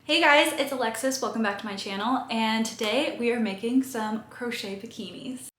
Hey guys, it's Alexis. Welcome back to my channel, and today we are making some crochet bikinis.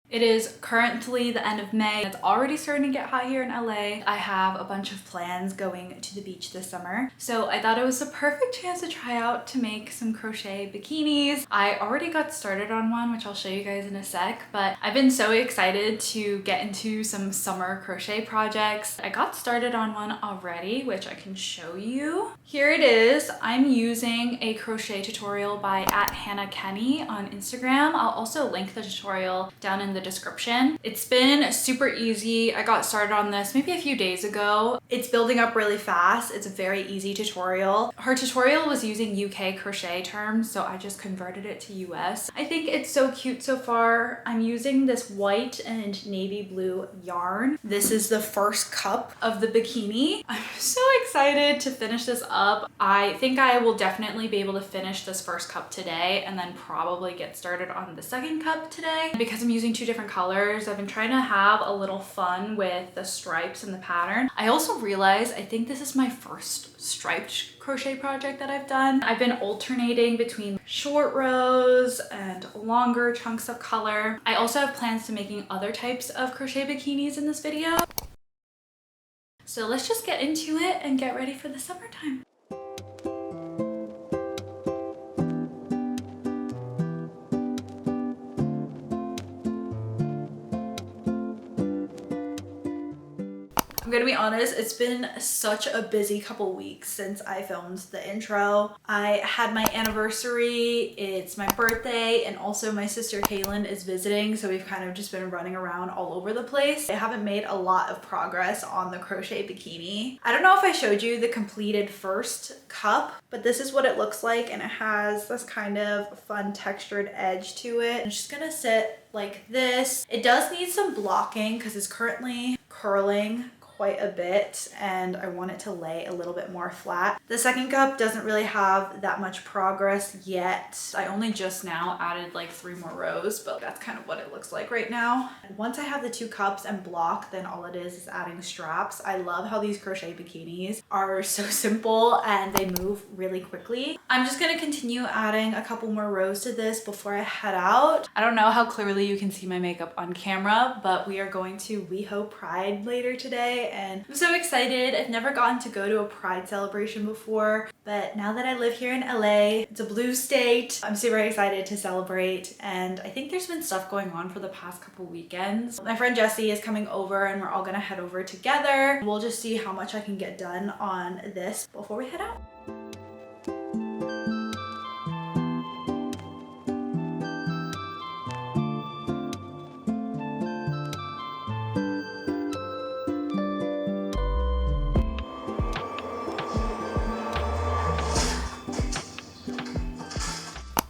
It is currently the end of May. It's already starting to get hot here in LA. I have a bunch of plans going to the beach this summer, so I thought it was the perfect chance to try out to make some crochet bikinis. I already got started on one, which I'll show you guys in a sec, but I've been so excited to get into some summer crochet projects. I got started on one already, which I can show you. Here it is. I'm using a crochet tutorial by @HannahKenny on Instagram. I'll also link the tutorial down in the description. It's been super easy. I got started on this maybe a few days ago. It's building up really fast. It's a very easy tutorial. Her tutorial was using UK crochet terms, so I just converted it to US. I think it's so cute so far. I'm using this white and navy blue yarn. This is the first cup of the bikini. I'm so excited to finish this up. I think I will definitely be able to finish this first cup today and then probably get started on the second cup today. Because I'm using two different colors, I've been trying to have a little fun with the stripes and the pattern. I also realized I think this is my first striped crochet project that I've done. I've been alternating between short rows and longer chunks of color. I also have plans to making other types of crochet bikinis in this video. So let's just get into it and get ready for the summertime. I'm gonna be honest, it's been such a busy couple weeks since I filmed the intro. I had my anniversary, it's my birthday, and also my sister Kaylin is visiting, so we've kind of just been running around all over the place. I haven't made a lot of progress on the crochet bikini. I don't know if I showed you the completed first cup, but this is what it looks like, and it has this kind of fun textured edge to it. It's just gonna sit like this. It does need some blocking because it's currently curling quite a bit and I want it to lay a little bit more flat. The second cup doesn't really have that much progress yet. I only just now added like 3 more rows, but that's kind of what it looks like right now. And once I have the 2 cups and block, then all it is adding straps. I love how these crochet bikinis are so simple and they move really quickly. I'm just gonna continue adding a couple more rows to this before I head out. I don't know how clearly you can see my makeup on camera, but we are going to WeHo Pride later today, and I'm so excited. I've never gotten to go to a Pride celebration before, but now that I live here in LA, it's a blue state, I'm super excited to celebrate. And I think there's been stuff going on for the past couple weekends. My friend Jessie is coming over and we're all gonna head over together. We'll just see how much I can get done on this before we head out.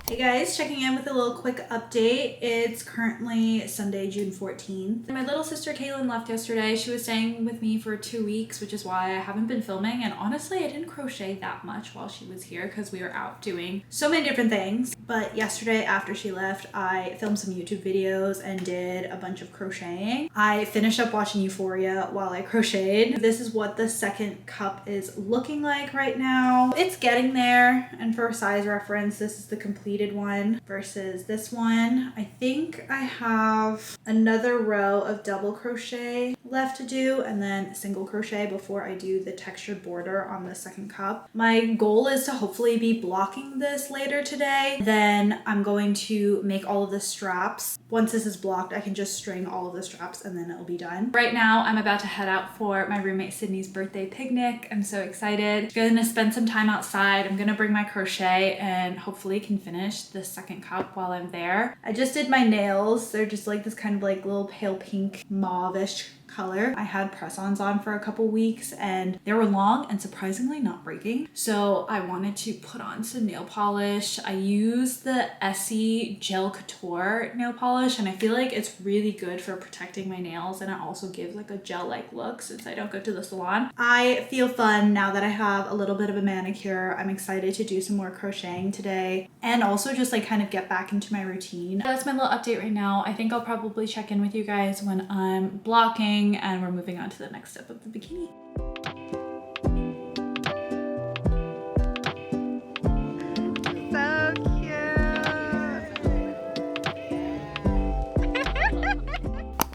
Hey guys, checking in with a little quick update. It's currently Sunday, June 14th. My little sister Kaylin left yesterday. She was staying with me for 2 weeks, which is why I haven't been filming. And honestly, I didn't crochet that much while she was here because we were out doing so many different things. But yesterday after she left, I filmed some YouTube videos and did a bunch of crocheting. I finished up watching Euphoria while I crocheted. This is what the second cup is looking like right now. It's getting there. And for size reference, this is the completed one versus this one. I think I have another row of double crochet left to do and then single crochet before I do the textured border on the second cup. My goal is to hopefully be blocking this later today. Then I'm going to make all of the straps. Once this is blocked, I can just string all of the straps and then it'll be done. Right now, I'm about to head out for my roommate Sydney's birthday picnic. I'm so excited. I'm gonna spend some time outside. I'm gonna bring my crochet and hopefully can finish the second cup while I'm there. I just did my nails. They're just like this kind of like little pale pink mauve-ish color. I had press-ons on for a couple weeks and they were long and surprisingly not breaking. So I wanted to put on some nail polish. I use the Essie Gel Couture nail polish and I feel like it's really good for protecting my nails, and it also gives like a gel-like look since I don't go to the salon. I feel fun now that I have a little bit of a manicure. I'm excited to do some more crocheting today and also also just like kind of get back into my routine. That's my little update right now. I think I'll probably check in with you guys when I'm blocking and we're moving on to the next step of the bikini.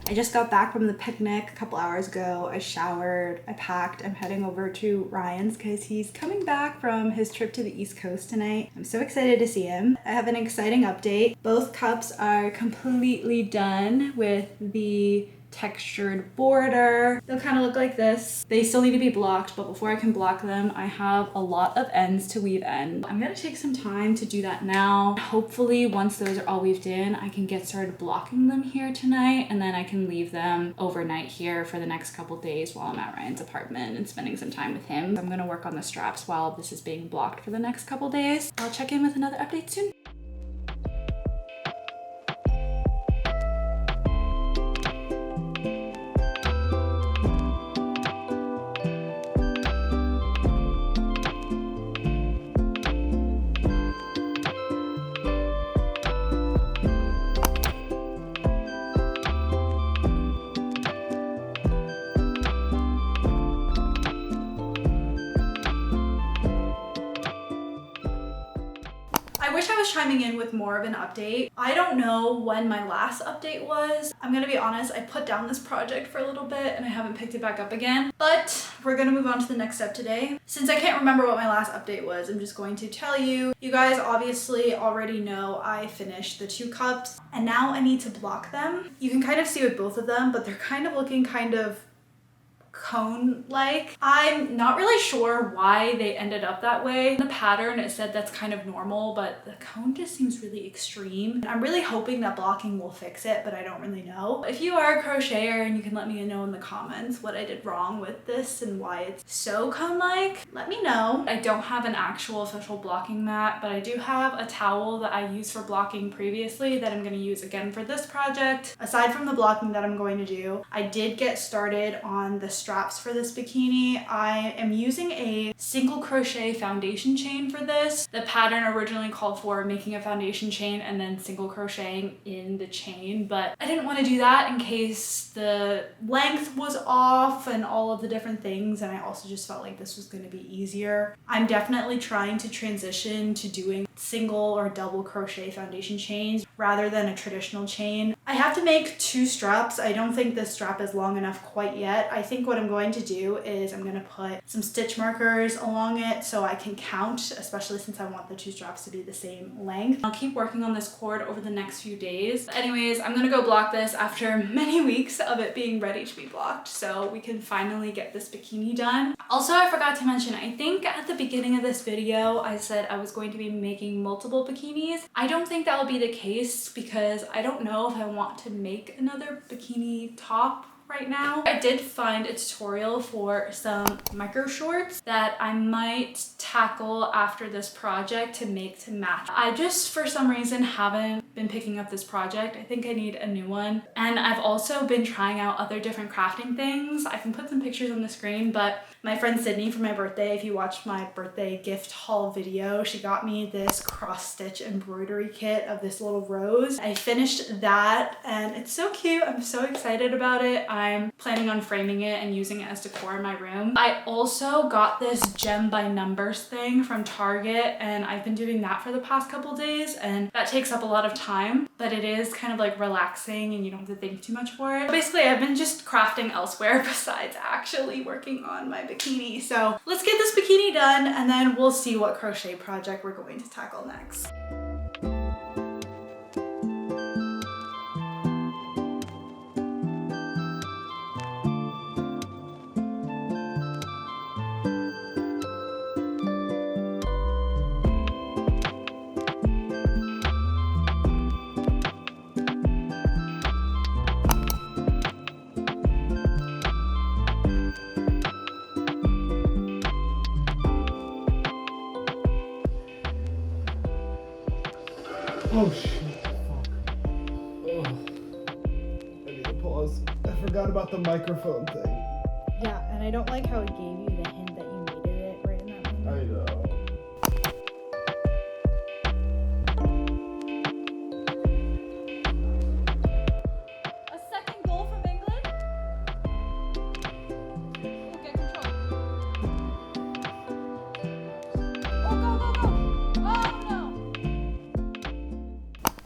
I just got back from the picnic a couple hours ago. I showered, I packed. I'm heading over to Ryan's because he's coming back from his trip to the East Coast tonight. I'm so excited to see him. I have an exciting update. Both cups are completely done with the textured border. They'll kind of look like this. They still need to be blocked, but before I can block them, I have a lot of ends to weave in. I'm gonna take some time to do that now. Hopefully, once those are all weaved in, I can get started blocking them here tonight, and then I can leave them overnight here for the next couple days while I'm at Ryan's apartment and spending some time with him. I'm gonna work on the straps while this is being blocked for the next couple days. I'll check in with another update soon. I wish I was chiming in with more of an update. I don't know when my last update was. I'm gonna be honest, I put down this project for a little bit and I haven't picked it back up again, but we're gonna move on to the next step today. Since I can't remember what my last update was, I'm just going to tell you. You guys obviously already know I finished the 2 cups and now I need to block them. You can kind of see with both of them, but they're kind of looking kind of cone-like. I'm not really sure why they ended up that way. In the pattern, it said that's kind of normal, but the cone just seems really extreme. I'm really hoping that blocking will fix it, but I don't really know. If you are a crocheter and you can let me know in the comments what I did wrong with this and why it's so cone-like, let me know. I don't have an actual official blocking mat, but I do have a towel that I used for blocking previously that I'm going to use again for this project. Aside from the blocking that I'm going to do, I did get started on the straps for this bikini. I am using a single crochet foundation chain for this. The pattern originally called for making a foundation chain and then single crocheting in the chain, but I didn't want to do that in case the length was off and all of the different things, and I also just felt like this was going to be easier. I'm definitely trying to transition to doing single or double crochet foundation chains rather than a traditional chain. I have to make 2 straps. I don't think this strap is long enough quite yet. I think what I'm going to do is I'm going to put some stitch markers along it so I can count, especially since I want the 2 straps to be the same length. I'll keep working on this cord over the next few days. Anyways, I'm going to go block this after many weeks of it being ready to be blocked so we can finally get this bikini done. Also, I forgot to mention, I think at the beginning of this video I said I was going to be making multiple bikinis. I don't think that will be the case because I don't know if I want to make another bikini top right now. I did find a tutorial for some micro shorts that I might tackle after this project to make to match. I just for some reason haven't been picking up this project. I think I need a new one. And I've also been trying out other different crafting things. I can put some pictures on the screen, but my friend Sydney for my birthday, if you watched my birthday gift haul video, she got me this cross stitch embroidery kit of this little rose. I finished that and it's so cute. I'm so excited about it. I'm planning on framing it and using it as decor in my room. I also got this gem by numbers thing from Target and I've been doing that for the past couple days and that takes up a lot of time, but it is kind of like relaxing and you don't have to think too much for it. Basically, I've been just crafting elsewhere besides actually working on my bikini. So let's get this bikini done and then we'll see what crochet project we're going to tackle next. Oh shit, fuck. Ugh. I need to pause. I forgot about the microphone thing. Yeah, and I don't like how it gave you the hint that you needed it right in that moment. I know.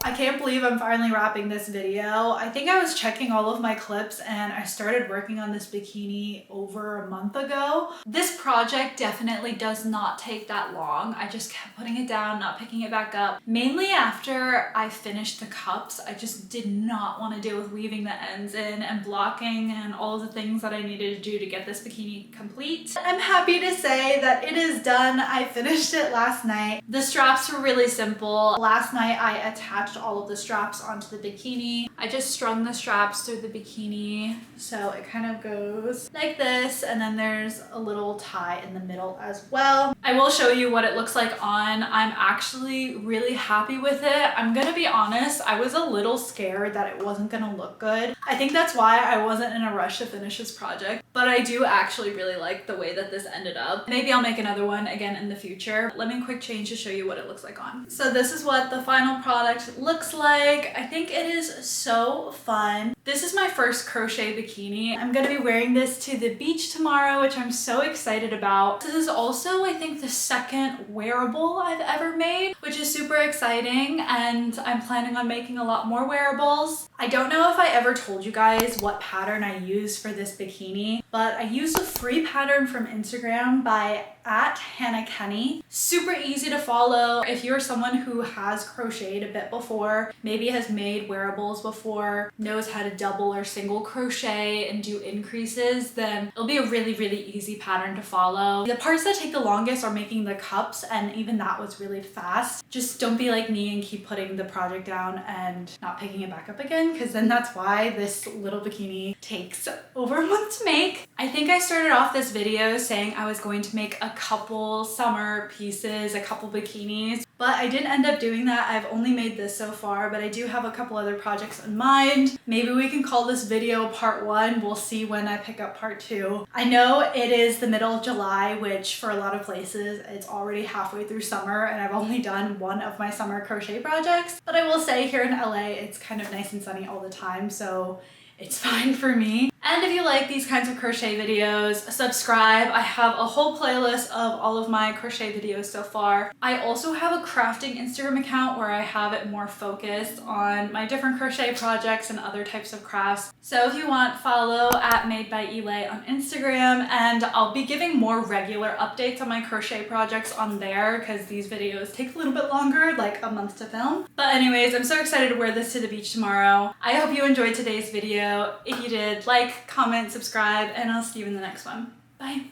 I can't believe I'm finally wrapping this video. I think I was checking all of my clips and I started working on this bikini over a month ago. This project definitely does not take that long. I just kept putting it down, not picking it back up. Mainly after I finished the cups, I just did not want to deal with weaving the ends in and blocking and all of the things that I needed to do to get this bikini complete. I'm happy to say that it is done. I finished it last night. The straps were really simple. Last night I attached all of the straps onto the bikini. I just strung the straps through the bikini, so it kind of goes like this, and then there's a little tie in the middle as well. I will show you what it looks like on. I'm actually really happy with it. I'm gonna be honest, I was a little scared that it wasn't gonna look good. I think that's why I wasn't in a rush to finish this project, but I do actually really like the way that this ended up. Maybe I'll make another one again in the future. Let me quick change to show you what it looks like on. So this is what the final product looks like. I think it is so fun. This is my first crochet bikini. I'm gonna be wearing this to the beach tomorrow, which I'm so excited about. This is also, I think, the second wearable I've ever made, which is super exciting, and I'm planning on making a lot more wearables. I don't know if I ever told you guys what pattern I use for this bikini, but I used a free pattern from Instagram by @HannahKenny. Super easy to follow. If you're someone who has crocheted a bit before, maybe has made wearables before, knows how to double or single crochet and do increases, then it'll be a really, really easy pattern to follow. The parts that take the longest are making the cups, and even that was really fast. Just don't be like me and keep putting the project down and not picking it back up again, because then that's why this little bikini takes over a month to make. I think I started off this video saying I was going to make a couple summer pieces, a couple bikinis, but I didn't end up doing that. I've only made this so far, but I do have a couple other projects in mind. Maybe we can call this video part 1. We'll see when I pick up part 2. I know it is the middle of July, which for a lot of places, it's already halfway through summer, and I've only done one of my summer crochet projects. But I will say here in LA, it's kind of nice and sunny all the time, so it's fine for me. And if you like these kinds of crochet videos, subscribe. I have a whole playlist of all of my crochet videos so far. I also have a crafting Instagram account where I have it more focused on my different crochet projects and other types of crafts. So if you want, follow @madebyelay on Instagram, and I'll be giving more regular updates on my crochet projects on there because these videos take a little bit longer, like a month to film. But anyways, I'm so excited to wear this to the beach tomorrow. I hope you enjoyed today's video. If you did, like, comment, subscribe, and I'll see you in the next one. Bye.